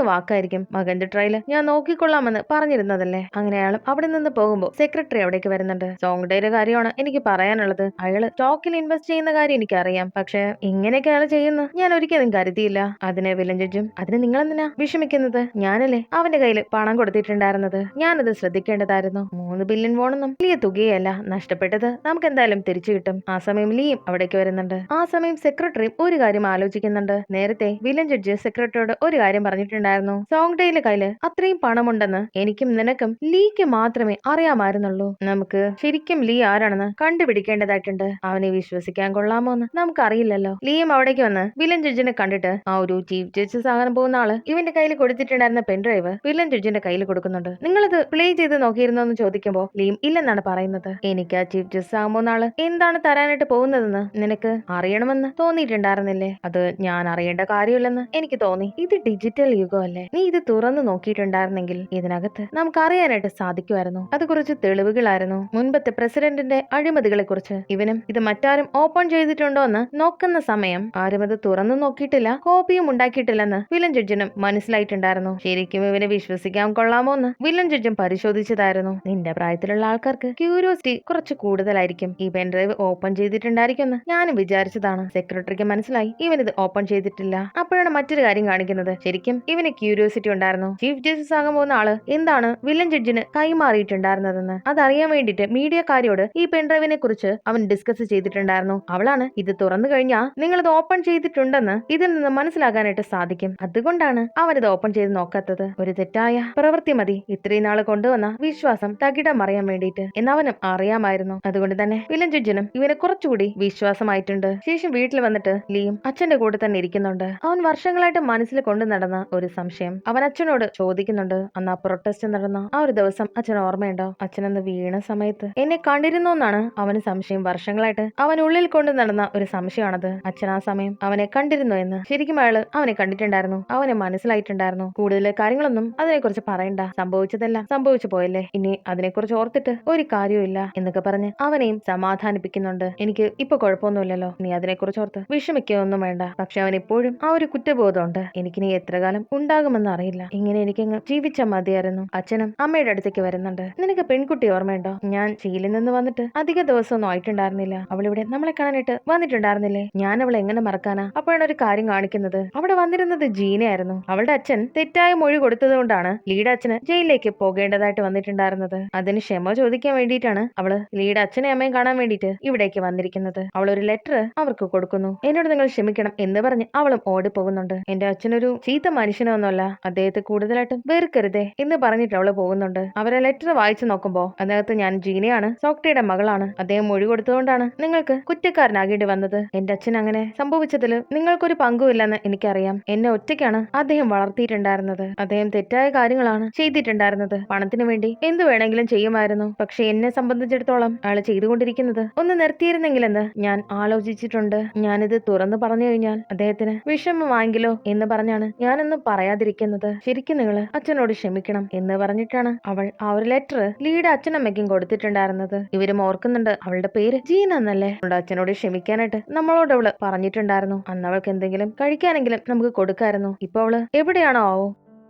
വാക്കായിരിക്കും. മകന്റെ ട്രയല് ഞാൻ നോക്കിക്കൊള്ളാമെന്ന് പറഞ്ഞിരുന്നതല്ലേ? അങ്ങനെ അയാളും അവിടെ നിന്ന് പോകുമ്പോ സെക്രട്ടറി അവിടേക്ക് വരുന്നുണ്ട്. സോങ്ഡേയുടെ കാര്യമാണ് എനിക്ക് പറയാനുള്ളത്. അയാള് സ്റ്റോക്കിൽ ഇൻവെസ്റ്റ് ചെയ്യുന്ന കാര്യം എനിക്കറിയാം. പക്ഷെ ഇങ്ങനെയൊക്കെ അയാൾ ചെയ്യുന്നു ഞാൻ ഒരിക്കലും കരുതിയില്ല. അതിനെ വില്ലൻ ജഡ്ജും അതിന് നിങ്ങൾ എന്തിനാ വിഷമിക്കുന്നത്? ഞാനല്ലേ അവന്റെ കയ്യിൽ പണം കൊടുത്തിട്ടുണ്ടായിരുന്നത്. ഞാനത് ശ്രദ്ധിക്കേണ്ടതായിരുന്നു. 3 ബില്യൺ വോണൊന്നും വലിയ തുകയല്ല. നഷ്ടപ്പെട്ടത് നമുക്ക് എന്തായാലും തിരിച്ചു കിട്ടും. ആ സമയം ലീയും അവിടേക്ക് വരുന്നുണ്ട്. ആ സമയം സെക്രട്ടറിയും ഒരു കാര്യം ആലോചിക്കുന്നുണ്ട്. നേരത്തെ വില്ലൻ ജഡ്ജ് സെക്രട്ടറിയോട് ഒരു കാര്യം പറഞ്ഞിട്ടുണ്ടായിരുന്നു. സോങ്ഡേയിലെ കയ്യില് അത്രയും പണമുണ്ടെന്ന് എനിക്കും നിനക്കും ലീക്ക് മാത്രമേ അറിയാമായിരുന്നുള്ളൂ. നമുക്ക് ശരിക്കും ലീ ആരാണെന്ന് കണ്ടുപിടിക്കേണ്ടതായിട്ടുണ്ട്. അവനെ വിശ്വസിക്കാൻ കൊള്ളാമോ എന്ന് നമുക്കറിയില്ലല്ലോ. ലീയും അവിടേക്ക് വന്ന് വില്ലൻ ജഡ്ജിനെ കണ്ടിട്ട് ആ ഒരു ചീഫ് ജസ്റ്റിസ് ആകാൻ പോകുന്ന ആള് ഇവന്റെ കയ്യിൽ കൊടുത്തിട്ടുണ്ടായിരുന്ന പെൻഡ്രൈവ് വില്ലൻ ജഡ്ജിന്റെ കയ്യിൽ കൊടുക്കുന്നുണ്ട്. നിങ്ങളത് പ്ലേ ചെയ്ത് നോക്കിയിരുന്നോ എന്ന് ചോദിക്കുമ്പോ ലീം ഇല്ലെന്നാണ് പറയുന്നത്. എനിക്ക് ആ ചീഫ് ജസ്റ്റിസ് ആകാൻ പോകുന്ന ആള് എന്താണ് തരാനായിട്ട് പോകുന്നതെന്ന് നിനക്ക് അറിയണമെന്ന് തോന്നിയിട്ടുണ്ടായിരുന്നില്ലേ? അത് ഞാൻ അറിയേണ്ട കാര്യമില്ലെന്ന് എനിക്ക് തോന്നി. ഇത് ഡിജിറ്റൽ യുഗമല്ലേ? നീ ഇത് തുറന്നു നോക്കിയിട്ടുണ്ടായിരുന്നെങ്കിൽ ഇതിനകത്ത് നമുക്ക് അറിയാനായിട്ട് സാധിക്കുമായിരുന്നു. അത് കുറച്ച് തെളിവുകളായിരുന്നു. മുൻപത്തെ പ്രസിഡന്റിന്റെ അഴിമതികളെ കുറിച്ച്. ഇവനും ഇത് മറ്റാരും ഓപ്പൺ ചെയ്തിട്ടുണ്ടോ എന്ന് നോക്കുന്ന സമയം ആരും അത് തുറന്നു നോക്കിയിട്ടില്ല, കോപ്പിയും ഉണ്ടാക്കിയിട്ടില്ലെന്ന് വില്ലൻ ജഡ്ജിനും മനസ്സിലായി. മനസ്സിലായിട്ടുണ്ടായിരുന്നു. ശരിക്കും ഇവനെ വിശ്വസിക്കാൻ കൊള്ളാമോ എന്ന് വില്ലൻ ജഡ്ജും പരിശോധിച്ചതായിരുന്നു. നിന്റെ പ്രായത്തിലുള്ള ആൾക്കാർക്ക് ക്യൂരിയോസിറ്റി കുറച്ച് കൂടുതലായിരിക്കും. ഈ പെൻഡ്രൈവ് ഓപ്പൺ ചെയ്തിട്ടുണ്ടായിരിക്കുമെന്ന് ഞാനും വിചാരിച്ചതാണ്. സെക്രട്ടറിക്ക് മനസ്സിലായി ഇവനിത് ഓപ്പൺ ചെയ്തിട്ടില്ല. അപ്പോഴാണ് മറ്റൊരു കാര്യം കാണിക്കുന്നത്. ശരിക്കും ഇവന് ക്യൂരിയോസിറ്റി ഉണ്ടായിരുന്നു. ചീഫ് ജസ്റ്റിസ് ആകാൻ പോകുന്ന ആള് എന്താണ് വില്ലൻ ജഡ്ജിന് കൈമാറിയിട്ടുണ്ടായിരുന്നതെന്ന് അതറിയാൻ വേണ്ടിയിട്ട് മീഡിയക്കാരോട് ഈ പെൻഡ്രൈവിനെ കുറിച്ച് അവൻ ഡിസ്കസ് ചെയ്തിട്ടുണ്ടായിരുന്നു. അവളാണ് ഇത് തുറന്നു കഴിഞ്ഞാൽ നിങ്ങളിത് ഓപ്പൺ ചെയ്തിട്ടുണ്ടെന്ന് ഇതിൽ നിന്ന് മനസ്സിലാക്കാനായിട്ട് സാധിക്കും. അതുകൊണ്ടാണ് അവനിത് ഓപ്പൺ ചെയ്ത് നോക്കാത്തത്. ഒരു തെറ്റായ പ്രവൃത്തി മതി ഇത്രയും നാള് കൊണ്ടുവന്ന വിശ്വാസം തകിടം മറിയാൻ വേണ്ടിയിട്ട് എന്നവനും അറിയാമായിരുന്നു. അതുകൊണ്ട് തന്നെ വില്ലൻ ജഡ്ജിനും ഇവനെ കുറച്ചുകൂടി വിശ്വാസമായിട്ടുണ്ട്. ശേഷം വീട്ടിൽ വന്നിട്ട് ലീയും അച്ഛന്റെ കൂടെ തന്നെ ഇരിക്കുന്നുണ്ട്. അവൻ വർഷങ്ങളായിട്ട് മനസ്സിൽ കൊണ്ടു നടന്ന ഒരു സംശയം അവൻ അച്ഛനോട് ചോദിക്കുന്നുണ്ട്. അന്ന് ആ പ്രൊട്ടസ്റ്റ് നടന്ന ആ ഒരു ദിവസം അച്ഛൻ ഓർമ്മയുണ്ടോ? അച്ഛനന്ന് വീണ സമയത്ത് എന്നെ കണ്ടിരുന്നോ എന്നാണ് അവന് സംശയം. വർഷങ്ങളായിട്ട് അവൻ ഉള്ളിൽ കൊണ്ടു നടന്ന ഒരു സംശയമാണത്. അച്ഛൻ ആ സമയം അവനെ കണ്ടിരുന്നു എന്ന്. ശരിക്കും അയാള് അവനെ കണ്ടിട്ടുണ്ടായിരുന്നു. അവനെ മനസ്സിലായിട്ടുണ്ടായിരുന്നു. കൂടുതൽ കാര്യങ്ങളൊന്നും അതിനെക്കുറിച്ച് പറയണ്ട. സംഭവിച്ചതെല്ലാം സംഭവിച്ചു പോയല്ലേ, ഇനി അതിനെക്കുറിച്ച് ഓർത്തിട്ട് ഒരു കാര്യമില്ല എന്നൊക്കെ പറഞ്ഞ് അവനെയും സമാധാനിപ്പിക്കുന്നുണ്ട്. എനിക്ക് ഇപ്പൊ കുഴപ്പമൊന്നുമില്ലല്ലോ, നീ അതിനെക്കുറിച്ച് ഓർത്ത് വിഷമിക്കുകയൊന്നും വേണ്ട. പക്ഷെ അവൻ ഇപ്പോഴും ആ ഒരു കുറ്റബോധമുണ്ട്. എനിക്കിനി എത്ര കാലം ഉണ്ടാകുമെന്ന് അറിയില്ല. ഇങ്ങനെ എനിക്കങ്ങ് ജീവിച്ചാൽ മതിയായിരുന്നു. അച്ഛനും അമ്മയുടെ അടുത്തേക്ക് വരുന്നുണ്ട്. നിനക്ക് പെൺകുട്ടി ഓർമ്മയുണ്ടോ? ഞാൻ ചീലിൽ നിന്ന് വന്നിട്ട് അധിക ദിവസമൊന്നും ആയിട്ടുണ്ടായിരുന്നില്ല. അവളിവിടെ നമ്മളെ കാണാനായിട്ട് വന്നിട്ടുണ്ടായിരുന്നില്ലേ? ഞാൻ അവളെ എങ്ങനെ മറക്കാനാ? അപ്പോഴാണ് ഒരു കാര്യം കാണിക്കുന്നത്. അവിടെ വന്നിരുന്നത് ജീനയായിരുന്നു. അവളുടെ അച്ഛൻ തെറ്റായ മൊഴി കൊടുത്തത് കൊണ്ടാണ് ലീയുടെ അച്ഛന് ജയിലിലേക്ക് പോകേണ്ടതായിട്ട് വന്നിട്ടുണ്ടായിരുന്നത്. അതിന് ക്ഷമ ചോദിക്കാൻ വേണ്ടിയിട്ടാണ് അവള് ലീയുടെ അച്ഛനെ അമ്മയും കാണാൻ വേണ്ടിയിട്ട് ഇവിടേക്ക് വന്നിരിക്കുന്നത്. അവൾ ഒരു ലെറ്റർ അവർക്ക് കൊടുക്കുന്നു. എന്നോട് നിങ്ങൾ ക്ഷമിക്കണം എന്ന് പറഞ്ഞ് അവളും ഓടിപ്പോകുന്നുണ്ട്. എന്റെ അച്ഛനൊരു ചീത്ത മനുഷ്യനൊന്നുമല്ല, അദ്ദേഹത്തെ കൂടുതലായിട്ടും വെറുക്കരുതേ എന്ന് പറഞ്ഞിട്ട് അവള് പോകുന്നുണ്ട്. അവരെ ലെറ്റർ വായിച്ചു നോക്കുമ്പോ അതിനകത്ത് ഞാൻ ജീനയാണ്, സോക്ടയുടെ മകളാണ്. അദ്ദേഹം മൊഴി കൊടുത്തുകൊണ്ടാണ് നിങ്ങൾക്ക് കുറ്റക്കാരനാകേണ്ടി വന്നത്. എന്റെ അച്ഛൻ അങ്ങനെ സംഭവിച്ചതിൽ നിങ്ങൾക്കൊരു പങ്കുമില്ലെന്ന് എനിക്കറിയാം. എന്നെ ഒറ്റയ്ക്കാണ് അദ്ദേഹം വളർത്തിയിട്ടുണ്ടായിരുന്നത്. അദ്ദേഹം തെറ്റായ കാര്യങ്ങളാണ് ചെയ്തിട്ടുണ്ടായിരുന്നത്. പണത്തിന് വേണ്ടി എന്ത് വേണമെങ്കിലും ചെയ്യുമായിരുന്നു. പക്ഷെ എന്നെ സംബന്ധിച്ചിടത്തോളം അയാൾ ചെയ്തുകൊണ്ടിരിക്കുന്നത് ഒന്ന് നിർത്തിയിരുന്നെങ്കിലെന്ന് ഞാൻ ആലോചിച്ചിട്ടുണ്ട്. ഞാനിത് തുറന്നു പറഞ്ഞു കഴിഞ്ഞാൽ അദ്ദേഹത്തിന് വിഷമമായെങ്കിലോ എന്ന് പറഞ്ഞാണ് ഞാനൊന്നും പറയാതിരിക്കുന്നത്. ശരിക്കും നിങ്ങള് അച്ഛനോട് ക്ഷമിക്കണം എന്ന് പറഞ്ഞിട്ടാണ് അവൾ ആ ഒരു ലെറ്റർ ലീയുടെ അച്ഛനമ്മയ്ക്കും കൊടുത്തിട്ടുണ്ടായിരുന്നത്. ഇവരും ഓർക്കുന്നുണ്ട് അവളുടെ പേര് ജീന എന്നല്ലേ. അവളുടെ അച്ഛനോട് ക്ഷമിക്കാനായിട്ട് നമ്മളോട് അവള് പറഞ്ഞിട്ടുണ്ടായിരുന്നു. അന്ന് അവൾക്ക് എന്തെങ്കിലും കഴിക്കാനെങ്കിലും നമുക്ക് കൊടുക്കായിരുന്നു. ഇപ്പൊ അവള് എവിടെയാണോ ആവോ.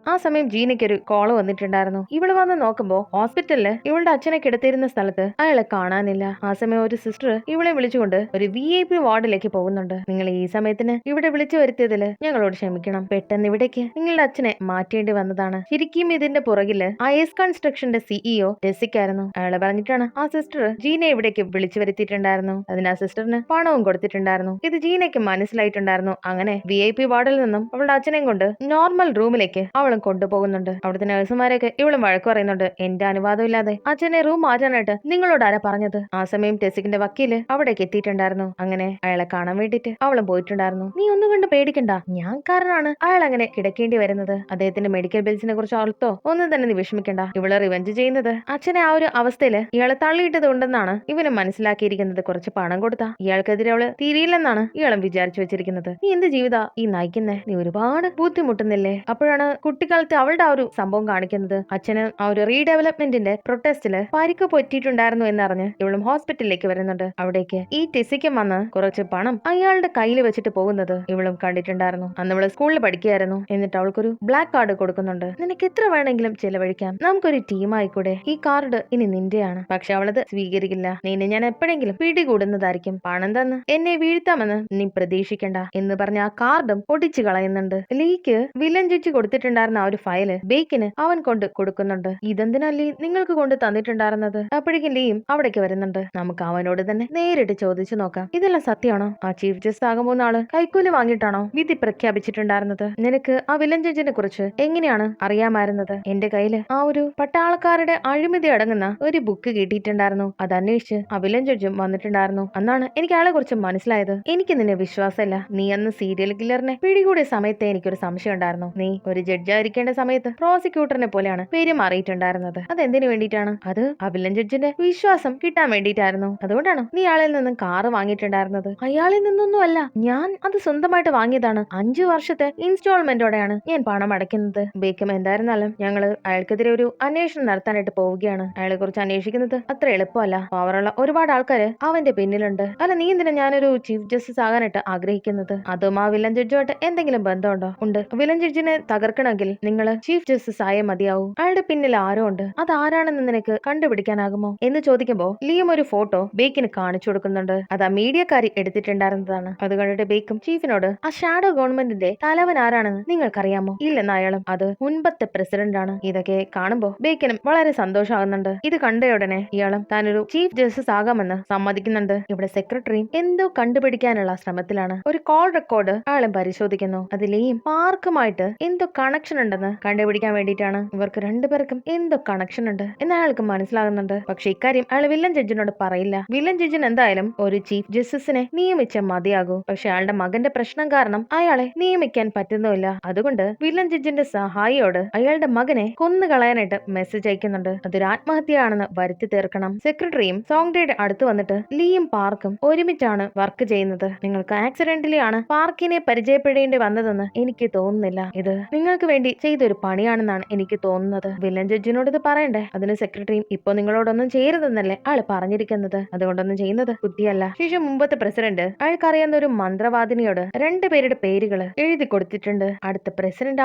ആ സമയം ജീനയ്ക്ക് ഒരു കോള് വന്നിട്ടുണ്ടായിരുന്നു. ഇവള് വന്ന് നോക്കുമ്പോ ഹോസ്പിറ്റലില് ഇവളുടെ അച്ഛനെ കിടത്തിയിരുന്ന സ്ഥലത്ത് അയാളെ കാണാനില്ല. ആ സമയം ഒരു സിസ്റ്റർ ഇവളെ വിളിച്ചുകൊണ്ട് ഒരു VIP വാർഡിലേക്ക് പോകുന്നുണ്ട്. നിങ്ങൾ ഈ സമയത്തിന് ഇവിടെ വിളിച്ചു വരുത്തിയതില് ഞങ്ങളോട് ക്ഷമിക്കണം. പെട്ടെന്ന് ഇവിടേക്ക് നിങ്ങളുടെ അച്ഛനെ മാറ്റേണ്ടി വന്നതാണ്. ശരിക്കും ഇതിന്റെ പുറകില് IS കൺസ്ട്രക്ഷന്റെ CEO ടെസിക്കായിരുന്നു. അയാളെ പറഞ്ഞിട്ടാണ് ആ സിസ്റ്റർ ജീനയെ ഇവിടേക്ക് വിളിച്ചു വരുത്തിയിട്ടുണ്ടായിരുന്നു. അതിന് ആ സിസ്റ്ററിന് പണവും കൊടുത്തിട്ടുണ്ടായിരുന്നു. ഇത് ജീനയ്ക്ക് മനസ്സിലായിട്ടുണ്ടായിരുന്നു. അങ്ങനെ VIP വാർഡിൽ നിന്നും അവളുടെ അച്ഛനെയും കൊണ്ട് നോർമൽ റൂമിലേക്ക് അവളും കൊണ്ടുപോകുന്നുണ്ട്. അവിടുത്തെ നഴ്സുമാരൊക്കെ ഇവളും വഴക്ക് പറയുന്നുണ്ട്. എന്റെ അനുവാദം ഇല്ലാതെ അച്ഛനെ റൂം മാറ്റാനായിട്ട് നിങ്ങളോട് ആരാ പറഞ്ഞത്? ആ സമയം ടെസിക്കിന്റെ വക്കീല് അവിടേക്ക് എത്തിയിട്ടുണ്ടായിരുന്നു. അങ്ങനെ അയാളെ കാണാൻ വേണ്ടിട്ട് അവളും പോയിട്ടുണ്ടായിരുന്നു. നീ ഒന്നും കൊണ്ട് പേടിക്കണ്ട, ഞാൻ കാരണമാണ് അയാൾ അങ്ങനെ കിടക്കേണ്ടി വരുന്നത്. അദ്ദേഹത്തിന്റെ മെഡിക്കൽ ബിൽസിനെ കുറിച്ച് ഓർത്തോ ഒന്നും തന്നെ നീ വിഷമിക്കണ്ട. ഇവളെ റിവെഞ്ച് ചെയ്യുന്നത് അച്ഛനെ ആ ഒരു അവസ്ഥയില് ഇയാളെ തള്ളിയിട്ടത് ഉണ്ടെന്നാണ് ഇവനും മനസ്സിലാക്കിയിരിക്കുന്നത്. കുറച്ച് പണം കൊടുത്താ ഇയാൾക്കെതിരെ അവള് തിരിയില്ലെന്നാണ് ഇയാളും വിചാരിച്ചു വെച്ചിരിക്കുന്നത്. നീ എന്ത് ജീവിതാ ഈ നയിക്കുന്നേ? നീ ഒരുപാട് ബുദ്ധിമുട്ടുന്നില്ലേ? അപ്പോഴാണ് കുട്ടിക്കാലത്ത് അവളുടെ ആ ഒരു സംഭവം കാണിക്കുന്നത്. അച്ഛന് ആ ഒരു റീഡെവലപ്മെന്റിന്റെ പ്രൊട്ടസ്റ്റില് പരിക്ക് പറ്റിയിട്ടുണ്ടായിരുന്നു എന്നറിഞ്ഞ് ഇവളും ഹോസ്പിറ്റലിലേക്ക് വരുന്നുണ്ട്. അവിടേക്ക് ഈ ടെസിക്കും വന്ന് കുറച്ച് പണം അയാളുടെ കയ്യിൽ വെച്ചിട്ട് പോകുന്നത് ഇവളും കണ്ടിട്ടുണ്ടായിരുന്നു. അന്ന് ഇവള് സ്കൂളിൽ പഠിക്കുകയായിരുന്നു. എന്നിട്ട് അവൾക്കൊരു ബ്ലാക്ക് കാർഡ് കൊടുക്കുന്നുണ്ട്. നിനക്ക് എത്ര വേണമെങ്കിലും ചെലവഴിക്കാം, നമുക്കൊരു ടീം ആയിക്കൂടെ? ഈ കാർഡ് ഇനി നിന്റെയാണ്. പക്ഷെ അവളത് സ്വീകരിക്കില്ല. നിന്നെ ഞാൻ എപ്പോഴെങ്കിലും പിടികൂടുന്നതായിരിക്കും. പണം തന്ന് എന്നെ വീഴ്ത്താമെന്ന് നീ പ്രതീക്ഷിക്കണ്ട എന്ന് പറഞ്ഞ ആ കാർഡും ഒടിച്ചു കളയുന്നുണ്ട്. ലീക്ക് വില്ലൻ ജഡ്ജി കൊടുത്തിട്ടുണ്ടായിരുന്ന ആ ഒരു ഫയല് ബേക്കിന് അവൻ കൊണ്ട് കൊടുക്കുന്നുണ്ട്. ഇതെന്തിനാ ലീ നിങ്ങൾക്ക് കൊണ്ട് തന്നിട്ടുണ്ടായിരുന്നത്? അപ്പോഴേക്കും ലീയും അവിടേക്ക് വരുന്നുണ്ട്. നമുക്ക് അവനോട് തന്നെ നേരിട്ട് ചോദിച്ചു നോക്കാം. ഇതെല്ലാം സത്യമാണോ? ആ ചീഫ് ജസ്റ്റിസ് ആകാൻ പോകുന്ന ആള് കൈക്കൂലി വാങ്ങിയിട്ടാണോ വിധി പ്രഖ്യാപിച്ചിട്ടുണ്ടായിരുന്നത്? നിനക്ക് ആ വില്ലൻ ജഡ്ജിനെ കുറിച്ച് എങ്ങനെയാണ് അറിയാമായിരുന്നത്? എന്റെ കയ്യില് ആ ഒരു പട്ടാളക്കാരുടെ അഴിമതി അടങ്ങുന്ന ഒരു ബുക്ക് കിട്ടിയിട്ടുണ്ടായിരുന്നു. അത് അന്വേഷിച്ച് ആ വില്ലൻ ജഡ്ജും വന്നിട്ടുണ്ടായിരുന്നു. അന്നാണ് എനിക്ക് അയാളെ കുറിച്ച് മനസ്സിലായത്. എനിക്ക് നിന്നെ വിശ്വാസമില്ല. നീ അന്ന് സീരിയൽ കില്ലറിനെ പിടികൂടിയ സമയത്തെ എനിക്കൊരു സംശയം ഉണ്ടായിരുന്നു. നീ ഒരു ജഡ്ജായിരിക്കേണ്ട സമയത്ത് പ്രോസിക്യൂട്ടറിനെ പോലെയാണ് പെരുമാറിയിട്ടുണ്ടായിരുന്നത്. അതെന്തിനു വേണ്ടിയിട്ടാണ്? അത് ആ വില്ലൻ ജഡ്ജിന്റെ വിശ്വാസം കിട്ടാൻ വേണ്ടിയിട്ടായിരുന്നു. അതുകൊണ്ടാണ് നീ അയാളിൽ നിന്നും കാറ് വാങ്ങിയിട്ടുണ്ടായിരുന്നത്. അയാളിൽ നിന്നൊന്നും അല്ല, ഞാൻ അത് സ്വന്തമായിട്ട് വാങ്ങിയതാണ്. 5 വർഷത്തെ ഇൻസ്റ്റാൾമെന്റോടെയാണ് ഞാൻ പണം അടയ്ക്കുന്നത്. ബേക്കും എന്തായിരുന്നാലും ഞങ്ങള് അയാൾക്കെതിരെ ഒരു അന്വേഷണം നടത്താനായിട്ട് പോവുകയാണ്. അയാളെ കുറിച്ച് അന്വേഷിക്കുന്നത് അത്ര എളുപ്പമല്ല. പവറുള്ള ഒരുപാട് ആൾക്കാര് അവന്റെ പിന്നിലുണ്ട്. അല്ല, നീ എന്തിനാ ഞാനൊരു ചീഫ് ജസ്റ്റിസ് ആകാനായിട്ട് ആഗ്രഹിക്കുന്നത്? അതും ആ വില്ലൻ ജഡ്ജുമായിട്ട് എന്തെങ്കിലും ബന്ധമുണ്ടോ? ഉണ്ട്. വില്ലൻ ജഡ്ജിനെ തകർക്കണമെങ്കിൽ അല്ലെങ്കിൽ നിങ്ങൾ ചീഫ് ജസ്റ്റിസ് ആയേ മതിയാവൂ. അയാളുടെ പിന്നിൽ ആരോ ഉണ്ട്, അത് ആരാണെന്ന് നിനക്ക് കണ്ടുപിടിക്കാനാകുമോ എന്ന് ചോദിക്കുമ്പോ ലിയം ഒരു ഫോട്ടോ ബേക്കിന് കാണിച്ചു കൊടുക്കുന്നുണ്ട്. അത് ആ മീഡിയക്കാരി എടുത്തിട്ടുണ്ടായിരുന്നതാണ്. അത് കണ്ടിട്ട് ബേക്കും ചീഫിനോട് ആ ഷാഡോ ഗവൺമെന്റിന്റെ തലവൻ ആരാണെന്ന് നിങ്ങൾക്കറിയാമോ? ഇല്ലെന്ന് അയാളും. അത് മുൻപത്തെ പ്രസിഡന്റ് ആണ്. ഇതൊക്കെ കാണുമ്പോ ബേക്കിനും വളരെ സന്തോഷമാകുന്നുണ്ട്. ഇത് കണ്ട ഉടനെ ഇയാളും താനൊരു ചീഫ് ജസ്റ്റിസ് ആകാമെന്ന് സമ്മതിക്കുന്നുണ്ട്. ഇവിടെ സെക്രട്ടറിയും എന്തോ കണ്ടുപിടിക്കാനുള്ള ശ്രമത്തിലാണ്. ഒരു കോൾ റെക്കോർഡ് അയാളും പരിശോധിക്കുന്നു. അതിലെയും പാർക്കുമായിട്ട് എന്തോ കണക്ഷൻ ഉണ്ടെന്ന് കണ്ടുപിടിക്കാൻ വേണ്ടിയിട്ടാണ്. ഇവർക്ക് രണ്ടുപേർക്കും എന്തോ കണക്ഷൻ ഉണ്ട് എന്ന് അയാൾക്ക് മനസ്സിലാകുന്നുണ്ട്. പക്ഷെ ഇക്കാര്യം അയാൾ വില്ലൻ ജഡ്ജിനോട് പറയില്ല. വില്ലൻ ജഡ്ജിന് എന്തായാലും ഒരു ചീഫ് ജസ്റ്റിസിനെ നിയമിച്ച മതിയാകൂ. പക്ഷെ അയാളുടെ മകന്റെ പ്രശ്നം കാരണം അയാളെ നിയമിക്കാൻ പറ്റുന്നില്ല. അതുകൊണ്ട് വില്ലൻ ജഡ്ജിന്റെ സഹായിയോട് അയാളുടെ മകനെ കൊന്നുകളയാനായിട്ട് മെസ്സേജ് അയക്കുന്നുണ്ട്. അതൊരു ആത്മഹത്യയാണെന്ന് വരുത്തി തീർക്കണം. സെക്രട്ടറിയും സോങ്ഡയുടെ അടുത്ത് വന്നിട്ട് ലീയും പാർക്കും ഒരുമിച്ചാണ് വർക്ക് ചെയ്യുന്നത്. നിങ്ങൾക്ക് ആക്സിഡന്റലി ആണ് പാർക്കിനെ പരിചയപ്പെടേണ്ടി വന്നതെന്ന് എനിക്ക് തോന്നുന്നില്ല. ഇത് നിങ്ങൾക്ക് വേണ്ടി ചെയ്തൊരു പണിയാണെന്നാണ് എനിക്ക് തോന്നുന്നത്. വില്ലൻ ജഡ്ജിനോട് ഇത് പറയണ്ടേ? അതിന് സെക്രട്ടറിയും ഇപ്പൊ നിങ്ങളോടൊന്നും ചെയ്യരുതെന്നല്ലേ ആള് പറഞ്ഞിരിക്കുന്നത്, അതുകൊണ്ടൊന്നും ചെയ്യുന്നത് ബുദ്ധിയല്ല. ശേഷം മുമ്പത്തെ പ്രസിഡന്റ് അയാൾക്കറിയാവുന്ന ഒരു മന്ത്രവാദിനിയോട് രണ്ടുപേരുടെ പേരുകൾ എഴുതി കൊടുത്തിട്ടുണ്ട്. അടുത്ത പ്രസിഡന്റ്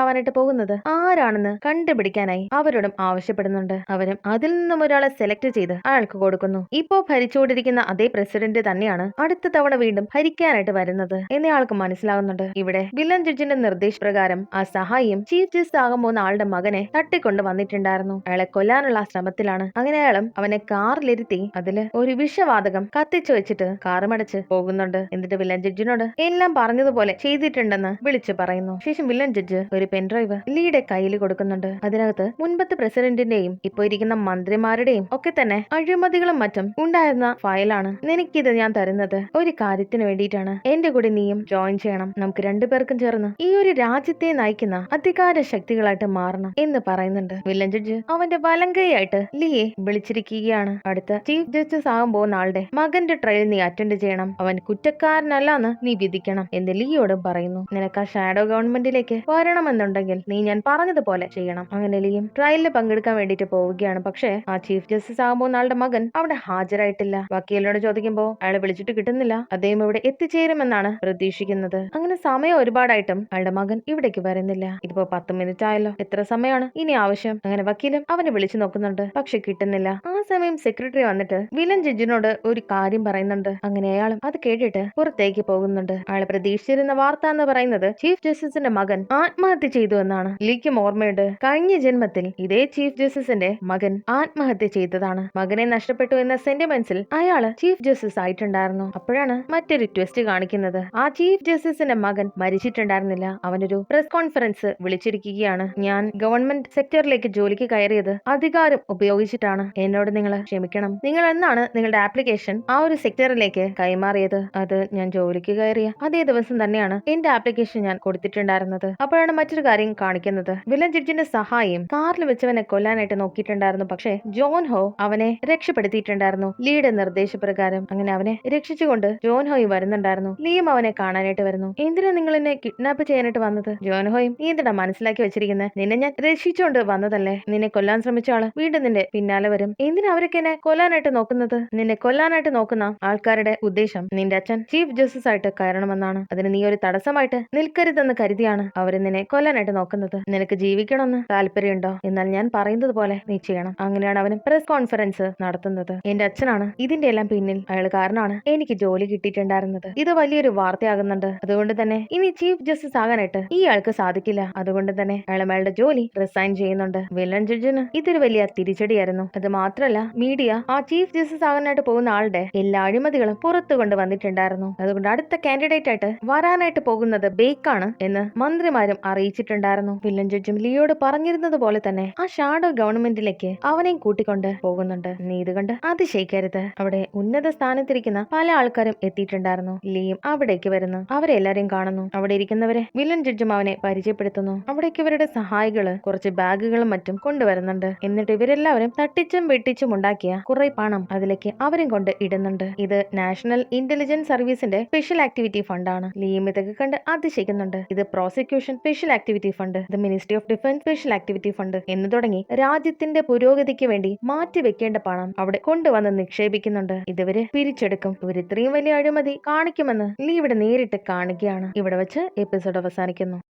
ആവാനായിട്ട് പോകുന്നത് ആരാണെന്ന് കണ്ടുപിടിക്കാനായി അവരോടും ആവശ്യപ്പെടുന്നുണ്ട്. അവരും അതിൽ നിന്നും ഒരാളെ സെലക്ട് ചെയ്ത് അയാൾക്ക് കൊടുക്കുന്നു. ഇപ്പോ ഭരിച്ചുകൊണ്ടിരിക്കുന്ന അതേ പ്രസിഡന്റ് തന്നെയാണ് അടുത്ത തവണ വീണ്ടും ഭരിക്കാനായിട്ട് വരുന്നത് എന്നയാൾക്ക് മനസ്സിലാകുന്നുണ്ട്. ഇവിടെ വില്ലൻ ജഡ്ജിന്റെ നിർദ്ദേശപ്രകാരം ആ സഹായിയും ചീഫ് ജസ്റ്റിസ് ആകാൻ പോകുന്ന ആളുടെ മകനെ തട്ടിക്കൊണ്ട് വന്നിട്ടുണ്ടായിരുന്നു. അയാളെ കൊല്ലാനുള്ള ശ്രമത്തിലാണ്. അങ്ങനെ അയാളും അവനെ കാറിലിരുത്തി അതില് ഒരു വിഷവാതകം കത്തിച്ചു വെച്ചിട്ട് കാറുമടച്ച് പോകുന്നുണ്ട്. എന്നിട്ട് വില്ലൻ ജഡ്ജിനോട് എല്ലാം പറഞ്ഞതുപോലെ ചെയ്തിട്ടുണ്ടെന്ന് വിളിച്ചു പറയുന്നു. ശേഷം വില്ലൻ ജഡ്ജ് ഒരു പെൻഡ്രൈവ് ലീയുടെ കയ്യിൽ കൊടുക്കുന്നുണ്ട്. അതിനകത്ത് മുൻപത്തെ പ്രസിഡന്റിന്റെയും ഇപ്പൊ ഇരിക്കുന്ന മന്ത്രിമാരുടെയും ഒക്കെ തന്നെ അഴിമതികളും മറ്റും ഉണ്ടായിരുന്ന ഫയലാണ്. നിനക്കിത് ഞാൻ തരുന്നത് ഒരു കാര്യത്തിന് വേണ്ടിയിട്ടാണ്. എന്റെ കൂടെ നീയും ജോയിൻ ചെയ്യണം. നമുക്ക് രണ്ടുപേർക്കും ചേർന്ന് ഈ ഒരു രാജ്യത്തെ നയിക്കുന്ന അധികാര ശക്തികളായിട്ട് മാറണം എന്ന് പറയുന്നുണ്ട്. വില്ലൻ ജഡ്ജ് അവന്റെ വലങ്കയായിട്ട് ലീയെ വിളിച്ചിരിക്കുകയാണ്. അടുത്ത ചീഫ് ജസ്റ്റിസ് ആകാൻ പോകുന്ന ആളുടെ മകന്റെ ട്രയൽ നീ അറ്റൻഡ് ചെയ്യണം. അവൻ കുറ്റക്കാരനല്ലാന്ന് നീ വിധിക്കണം എന്ന് ലീയോടും പറയുന്നു. നിനക്ക് ആ ഷാഡോ ഗവൺമെന്റിലേക്ക് വരണമെന്നുണ്ടെങ്കിൽ നീ ഞാൻ പറഞ്ഞതുപോലെ ചെയ്യണം. അങ്ങനെ ലീയും ട്രയലിൽ പങ്കെടുക്കാൻ വേണ്ടിയിട്ട് പോവുകയാണ്. പക്ഷേ ആ ചീഫ് ജസ്റ്റിസ് ആകാൻ പോകുന്ന ആളുടെ മകൻ അവിടെ ഹാജരായിട്ടില്ല. വക്കീലിനോട് ചോദിക്കുമ്പോൾ അയാളെ വിളിച്ചിട്ട് കിട്ടുന്നില്ല. അദ്ദേഹം ഇവിടെ എത്തിച്ചേരുമെന്നാണ് പ്രതീക്ഷിക്കുന്നത്. അങ്ങനെ സമയം ഒരുപാടായിട്ടും അയാളുടെ മകൻ ഇവിടേക്ക് വരുന്നില്ല. ഇതിപ്പോ 10 മിനിറ്റ് ആയല്ലോ, എത്ര സമയമാണ് ഇനി ആവശ്യം? അങ്ങനെ വക്കീലും അവനെ വിളിച്ചു നോക്കുന്നുണ്ട്, പക്ഷെ കിട്ടുന്നില്ല. ആ സമയം സെക്രട്ടറി വന്നിട്ട് വില്ലൻ ജഡ്ജിനോട് ഒരു കാര്യം പറയുന്നുണ്ട്. അങ്ങനെ അയാളും അത് കേട്ടിട്ട് പുറത്തേക്ക് പോകുന്നുണ്ട്. അയാൾ പ്രതീക്ഷിച്ചിരുന്ന വാർത്ത എന്ന് പറയുന്നത് ചീഫ് ജസ്റ്റിസിന്റെ മകൻ ആത്മഹത്യ ചെയ്തു എന്നാണ്. ലീക്കും ഓർമ്മയുണ്ട്, കഴിഞ്ഞ ജന്മത്തിൽ ഇതേ ചീഫ് ജസ്റ്റിസിന്റെ മകൻ ആത്മഹത്യ ചെയ്തതാണ്. മകനെ നഷ്ടപ്പെട്ടു എന്ന സെന്റിമെന്റ്സിൽ അയാള് ചീഫ് ജസ്റ്റിസ് ആയിട്ടുണ്ടായിരുന്നു. അപ്പോഴാണ് മറ്റൊരു ട്വിസ്റ്റ് കാണിക്കുന്നത്. ആ ചീഫ് ജസ്റ്റിസിന്റെ മകൻ മരിച്ചിട്ടുണ്ടായിരുന്നില്ല. അവനൊരു പ്രസ് കോൺഫറൻസ് വിളിച്ചിരിക്കുകയാണ്. ഞാൻ ഗവൺമെന്റ് സെക്ടറിലേക്ക് ജോലിക്ക് കയറിയത് അധികാരം ഉപയോഗിച്ചിട്ടാണ്. എന്നോട് നിങ്ങൾ ക്ഷമിക്കണം. നിങ്ങൾ എന്നാണ് നിങ്ങളുടെ ആപ്ലിക്കേഷൻ ആ ഒരു സെക്ടറിലേക്ക് കൈമാറിയത്? അത് ഞാൻ ജോലിക്ക് കയറിയ അതേ ദിവസം തന്നെയാണ് എന്റെ ആപ്ലിക്കേഷൻ ഞാൻ കൊടുത്തിട്ടുണ്ടായിരുന്നത്. അപ്പോഴാണ് മറ്റൊരു കാര്യം കാണിക്കുന്നത്. വില്ലൻ ജഡ്ജിന്റെ സഹായം കാറിൽ വെച്ചവനെ കൊല്ലാനായിട്ട് നോക്കിയിട്ടുണ്ടായിരുന്നു. പക്ഷേ ജോൺ ഹോ അവനെ രക്ഷപ്പെടുത്തിയിട്ടുണ്ടായിരുന്നു ലീയുടെ നിർദ്ദേശപ്രകാരം. അങ്ങനെ അവനെ രക്ഷിച്ചുകൊണ്ട് ജോൺ ഹോയും വരുന്നുണ്ടായിരുന്നു. ലീയും അവനെ കാണാനായിട്ട് വരുന്നു. എന്തിനാ നിങ്ങൾ എന്നെ കിഡ്നാപ്പ് ചെയ്യാനായിട്ട് വന്നത്? ജോൺ ഹോയും നീ എന്തിനാ മനസ്സിലാക്കി വെച്ചിരിക്കുന്നത്? നിന്നെ ഞാൻ രക്ഷിച്ചുകൊണ്ട് വന്നതല്ലേ. നിന്നെ കൊല്ലാൻ ശ്രമിച്ച ആള് വീണ്ടും നിന്റെ പിന്നാലെ വരും. എന്തിനാ അവരൊക്കെ എന്നെ കൊല്ലാനായിട്ട് നോക്കുന്നത്? നിന്നെ കൊല്ലാനായിട്ട് നോക്കുന്ന ആൾക്കാരുടെ ഉദ്ദേശം നിന്റെ അച്ഛൻ ചീഫ് ജസ്റ്റിസ് ആയിട്ട് കയറണമെന്നാണ്. അതിന് നീ ഒരു തടസ്സമായിട്ട് നിൽക്കരുതെന്ന് കരുതിയാണ് അവര് നിന്നെ കൊല്ലാനായിട്ട് നോക്കുന്നത്. നിനക്ക് ജീവിക്കണമെന്ന് താല്പര്യമുണ്ടോ? എന്നാൽ ഞാൻ പറയുന്നത് പോലെ നീ ചെയ്യണം. അങ്ങനെയാണ് അവന് പ്രസ് കോൺഫറൻസ് നടത്തുന്നത്. എന്റെ അച്ഛനാണ് ഇതിന്റെ എല്ലാം പിന്നിൽ. അയാൾ കാരണമാണ് എനിക്ക് ജോലി കിട്ടിയിട്ടുണ്ടായിരുന്നത്. ഇത് വലിയൊരു വാർത്തയാകുന്നുണ്ട്. അതുകൊണ്ട് തന്നെ ഇനി ചീഫ് ജസ്റ്റിസ് ആകാനായിട്ട് ഈ ആൾക്ക് സാധിക്കില്ല. അതുകൊണ്ട് തന്നെ അയാളുടെ ജോലി റിസൈൻ ചെയ്യുന്നുണ്ട്. വില്ലൻ ജഡ്ജിന് ഇതൊരു വലിയ തിരിച്ചടിയായിരുന്നു. അത് മാത്രമല്ല മീഡിയ ആ ചീഫ് ജസ്റ്റിസ് ആകാനായിട്ട് പോകുന്ന ആളുടെ എല്ലാ അഴിമതികളും പുറത്തു കൊണ്ടുവന്നിട്ടുണ്ടായിരുന്നു. അതുകൊണ്ട് അടുത്ത കാൻഡിഡേറ്റ് ആയിട്ട് വരാനായിട്ട് പോകുന്നത് ബേക്കാണ് എന്ന് മന്ത്രിമാരും അറിയിച്ചിട്ടുണ്ടായിരുന്നു. വില്ലൻ ജഡ്ജും ലിയോട് പറഞ്ഞിരുന്നത് പോലെ തന്നെ ആ ഷാഡോ ഗവൺമെന്റിലേക്ക് അവനെയും കൂട്ടിക്കൊണ്ട് പോകുന്നുണ്ട്. നീ ഇത് കണ്ട് അതിശയിക്കരുത്. അവിടെ ഉന്നത സ്ഥാനത്തിരിക്കുന്ന പല ആൾക്കാരും എത്തിയിട്ടുണ്ടായിരുന്നു. ലിയും അവിടേക്ക് വരുന്നു. അവരെല്ലാരെയും കാണുന്നു. അവിടെ ഇരിക്കുന്നവരെ വില്ലൻ ജഡ്ജും അവനെ പരിചയപ്പെടുത്തുന്നു. അവിടേക്ക് ഇവരുടെ സഹായികള് കുറച്ച് ബാഗുകളും മറ്റും കൊണ്ടുവരുന്നുണ്ട്. എന്നിട്ട് ഇവരെല്ലാവരും തട്ടിച്ചും വെട്ടിച്ചും ഉണ്ടാക്കിയ കുറെ പണം അതിലേക്ക് അവരും കൊണ്ട് ഇടുന്നുണ്ട്. ഇത് നാഷണൽ ഇന്റലിജൻസ് സർവീസിന്റെ സ്പെഷ്യൽ ആക്ടിവിറ്റി ഫണ്ടാണ്. ലീയും ഇതൊക്കെ കണ്ട് അതിശയിക്കുന്നുണ്ട്. ഇത് പ്രോസിക്യൂഷൻ സ്പെഷ്യൽ ആക്ടിവിറ്റി ഫണ്ട്, ഇത് ministry of defence special activity fund എന്ന് തുടങ്ങി രാജ്യത്തിന്റെ പുരോഗതിക്ക് വേണ്ടി മാറ്റി വെക്കേണ്ട പണം അവിടെ കൊണ്ടുവന്ന് നിക്ഷേപിക്കുന്നുണ്ട്. ഇതുവരെ പിരിച്ചെടുക്കും. ഇവർ ഇത്രയും വലിയ അഴിമതി കാണിക്കുമെന്ന് ലീ ഇവിടെ നേരിട്ട് കാണുകയാണ്. ഇവിടെ വെച്ച് എപ്പിസോഡ് അവസാനിക്കുന്നു.